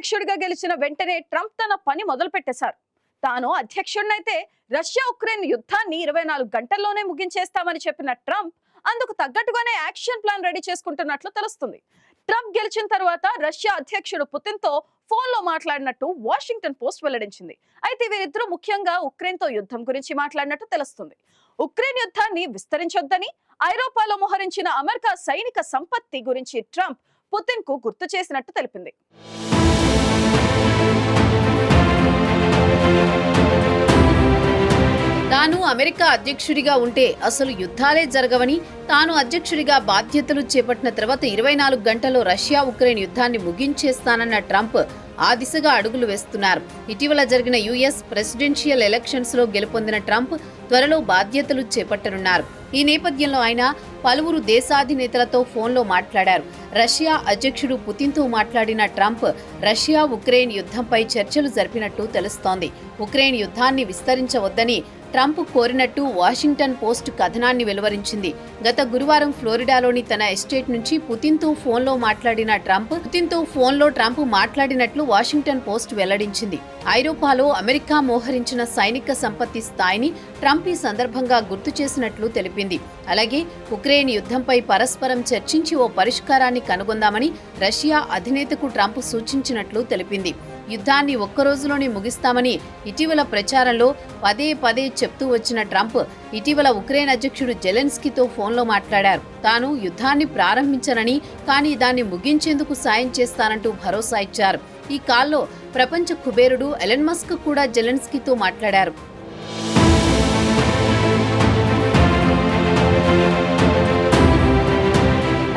అధ్యక్షుడిగా గెలిచిన వెంటనే ట్రంప్ తన పని మొదలు పెట్టేశారు. తాను అధ్యక్షుడినైతే రష్యా ఉక్రెయిన్ యుద్ధాన్ని 24 గంటల్లోనే ముగించేస్తామని చెప్పిన ట్రంప్ అందుకు తగ్గట్టుగానే యాక్షన్ ప్లాన్ రెడీ చేసుకుంటున్నట్లు తెలుస్తుంది. ట్రంప్ గెలిచిన తర్వాత రష్యా అధ్యక్షుడు పుతిన్ తో ఫోన్ లో మాట్లాడినట్టు వాషింగ్టన్ పోస్ట్ వెల్లడించింది. అయితే వీరిద్దరూ ముఖ్యంగా ఉక్రెయిన్ తో యుద్ధం గురించి మాట్లాడినట్టు తెలుస్తుంది. ఉక్రెయిన్ యుద్ధాన్ని విస్తరించొద్దని, ఐరోపాలో మోహరించిన అమెరికా సైనిక సంపత్తి గురించి ట్రంప్ పుతిన్ కు గుర్తు చేసినట్టు తెలిపింది. తాను అమెరికా అధ్యక్షుడిగా ఉంటే అసలు యుద్ధాలే జరగవని, తాను అధ్యక్షుడిగా బాధ్యతలు చేపట్టిన తర్వాత 24 గంటల్లో రష్యా ఉక్రెయిన్ యుద్ధాన్ని ముగించేస్తానన్న ట్రంప్ ఆ దిశగా అడుగులు వేస్తున్నారు. ఇటీవల జరిగిన యుఎస్ ప్రెసిడెన్షియల్ ఎలక్షన్స్ లో గెలుపొందిన ట్రంప్ త్వరలో బాధ్యతలు చేపట్టనున్నారు. ఈ నేపథ్యంలో ఆయన పలువురు దేశాధినేతలతో ఫోన్లో మాట్లాడారు. రష్యా అధ్యక్షుడు పుతిన్తో మాట్లాడిన ట్రంప్ రష్యా ఉక్రెయిన్ యుద్ధంపై చర్చలు జరిపినట్టు తెలుస్తోంది. ఉక్రెయిన్ యుద్ధాన్ని విస్తరించవద్దని ట్రంప్ కోరినట్టు వాషింగ్టన్ పోస్ట్ కథనాన్ని వెలువరించింది. గత గురువారం ఫ్లోరిడాలోని తన ఎస్టేట్ నుంచి పుతిన్తో ఫోన్లో ట్రంప్ మాట్లాడినట్లు వాషింగ్టన్ పోస్ట్ వెల్లడించింది. ఐరోపాలో అమెరికా మోహరించిన సైనిక సంపత్తి స్థాయిని ట్రంప్ ఈ సందర్భంగా గుర్తు చేసినట్లు తెలిపింది. అలాగే ఉక్రెయిన్ యుద్ధంపై పరస్పరం చర్చించి ఓ పరిష్కారాన్ని కనుగొందామని రష్యా అధినేతకు ట్రంప్ సూచించినట్లు తెలిపింది. యుద్ధాన్ని ఒక్కరోజులోనే ముగిస్తామని ఇటీవల ప్రచారంలో పదే పదే చెప్తూ వచ్చిన ట్రంప్ ఇటీవల ఉక్రెయిన్ అధ్యక్షుడు జెలెన్స్కీతో ఫోన్లో మాట్లాడారు. తాను యుద్ధాన్ని ప్రారంభించనని, కానీ దాన్ని ముగించేందుకు సాయం చేస్తానంటూ భరోసా ఇచ్చారు. ఈ కాల్లో ప్రపంచ కుబేరుడు ఎలన్ మస్క్ కూడా జెలెన్స్కీతో మాట్లాడారు.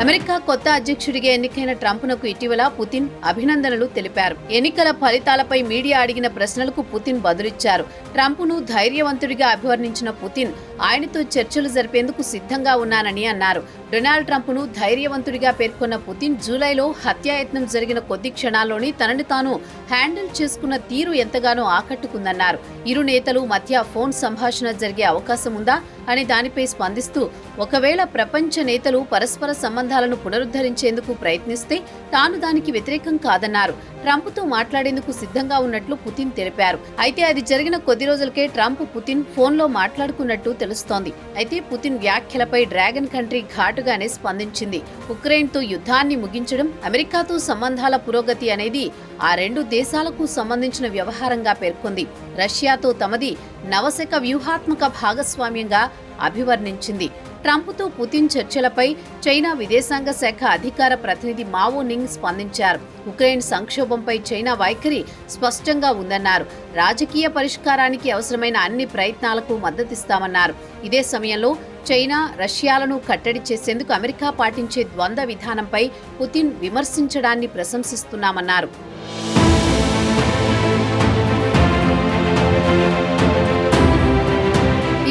అమెరికా కొత్త అధ్యక్షుడిగా ఎన్నికైన ట్రంప్నకు ఇటీవల పుతిన్ అభినందనలు తెలిపారు. ఎన్నికల ఫలితాలపై మీడియా అడిగిన ప్రశ్నలకు పుతిన్ బదులిచ్చారు. ట్రంప్ను ధైర్యవంతుడిగా అభివర్ణించిన పుతిన్ ఆయనతో చర్చలు జరిపేందుకు సిద్ధంగా ఉన్నానని అన్నారు. డొనాల్డ్ ట్రంప్ను ధైర్యవంతుడిగా పేర్కొన్న పుతిన్ జూలైలో హత్యాయత్నం జరిగిన కొద్ది క్షణాల్లోని తనని తాను హ్యాండిల్ చేసుకున్న తీరు ఎంతగానో ఆకట్టుకుందన్నారు. ఇరు నేతలు మధ్య ఫోన్ సంభాషణ జరిగే అవకాశం ఉందా అని దానిపై స్పందిస్తూ ఒకవేళ ప్రపంచ నేతలు పరస్పర సంబంధాలను పునరుద్ధరించేందుకు ప్రయత్నిస్తే తాను దానికి వ్యతిరేకం కాదన్నారు. ట్రంప్తో మాట్లాడేందుకు సిద్ధంగా ఉన్నట్లు పుతిన్ తెలిపారు. అయితే అది జరిగిన కొద్ది రోజులకే ట్రంప్ పుతిన్ ఫోన్లో మాట్లాడుకున్నట్టు తెలుస్తోంది. అయితే పుతిన్ వ్యాఖ్యలపై డ్రాగన్ కంట్రీ ఘాటుగానే స్పందించింది. ఉక్రెయిన్తో యుద్ధాన్ని ముగించడం, అమెరికాతో సంబంధాల పురోగతి అనేది ఆ రెండు దేశాలకు సంబంధించిన వ్యవహారంగా పేర్కొంది. రష్యాతో తమది నవశక వ్యూహాత్మక భాగస్వామ్యంగా అభివర్ణించింది. ట్రంప్తో పుతిన్ చర్చలపై చైనా విదేశాంగ శాఖ అధికార ప్రతినిధి మావో నింగ్ స్పందించారు. ఉక్రెయిన్ సంక్షోభంపై చైనా వైఖరి స్పష్టంగా ఉందన్నారు. రాజకీయ పరిష్కారానికి అవసరమైన అన్ని ప్రయత్నాలకు మద్దతిస్తామన్నారు. ఇదే సమయంలో చైనా, రష్యాలను కట్టడి చేసేందుకు అమెరికా పాటించే ద్వంద్వ విధానంపై పుతిన్ విమర్శించడాన్ని ప్రశంసిస్తున్నామన్నారు.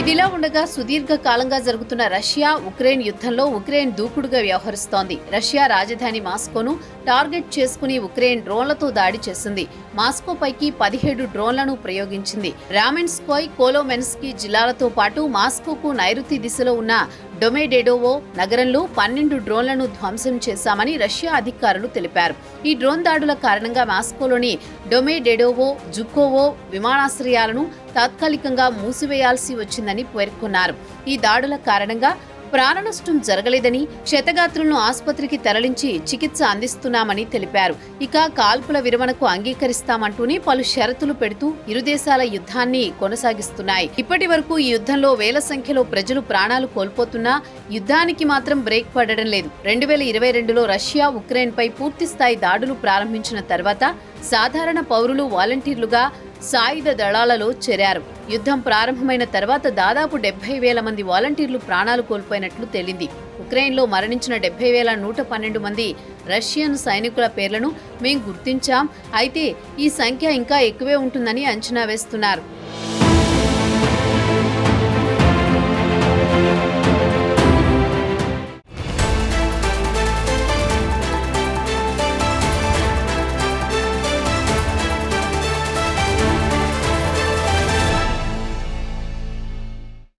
ఇదిలా ఉండగా సుదీర్ఘ కాలంగా జరుగుతున్న రష్యా ఉక్రెయిన్ యుద్ధంలో ఉక్రెయిన్ దూకుడుగా వ్యవహరిస్తోంది. రష్యా రాజధాని మాస్కోను టార్గెట్ చేసుకుని ఉక్రెయిన్ డ్రోన్లతో దాడి చేసింది. మాస్కోపైకి 17 డ్రోన్లను ప్రయోగించింది. రామెన్స్కోయ్, కోలోమెన్స్కీ జిల్లాలతో పాటు మాస్కోకు నైరుతి దిశలో ఉన్న డొమెడెడోవో నగరంలో 12 డ్రోన్లను ధ్వంసం చేశామని రష్యా అధికారులు తెలిపారు. ఈ డ్రోన్ దాడుల కారణంగా మాస్కోలోని డొమెడెడోవో, జుకోవో విమానాశ్రయాలను తాత్కాలికంగా మూసివేయాల్సి వచ్చిందని పేర్కొన్నారు. ఈ దాడుల కారణంగా ప్రాణనష్టం జరగలేదని, క్షతగాత్రులను ఆసుపత్రికి తరలించి చికిత్స అందిస్తున్నామని తెలిపారు. ఇక కాల్పుల విరమణకు అంగీకరిస్తామంటూనే పలు షరతులు పెడుతూ ఇరు దేశాల యుద్ధాన్ని కొనసాగిస్తున్నాయి. ఇప్పటి వరకు ఈ యుద్ధంలో వేల సంఖ్యలో ప్రజలు ప్రాణాలు కోల్పోతున్నా యుద్ధానికి మాత్రం బ్రేక్ పడడం లేదు. 2022లో రష్యా ఉక్రెయిన్పై పూర్తిస్థాయి దాడులు ప్రారంభించిన తర్వాత సాధారణ పౌరులు వాలంటీర్లుగా సాయుధ దళాలలో చేరారు. యుద్ధం ప్రారంభమైన తర్వాత దాదాపు 70,000 మంది వాలంటీర్లు ప్రాణాలు కోల్పోయినట్లు తేలింది. ఉక్రెయిన్లో మరణించిన 70,112 మంది రష్యన్ సైనికుల పేర్లను మేం గుర్తించాం. అయితే ఈ సంఖ్య ఇంకా ఎక్కువే ఉంటుందని అంచనా వేస్తున్నారు.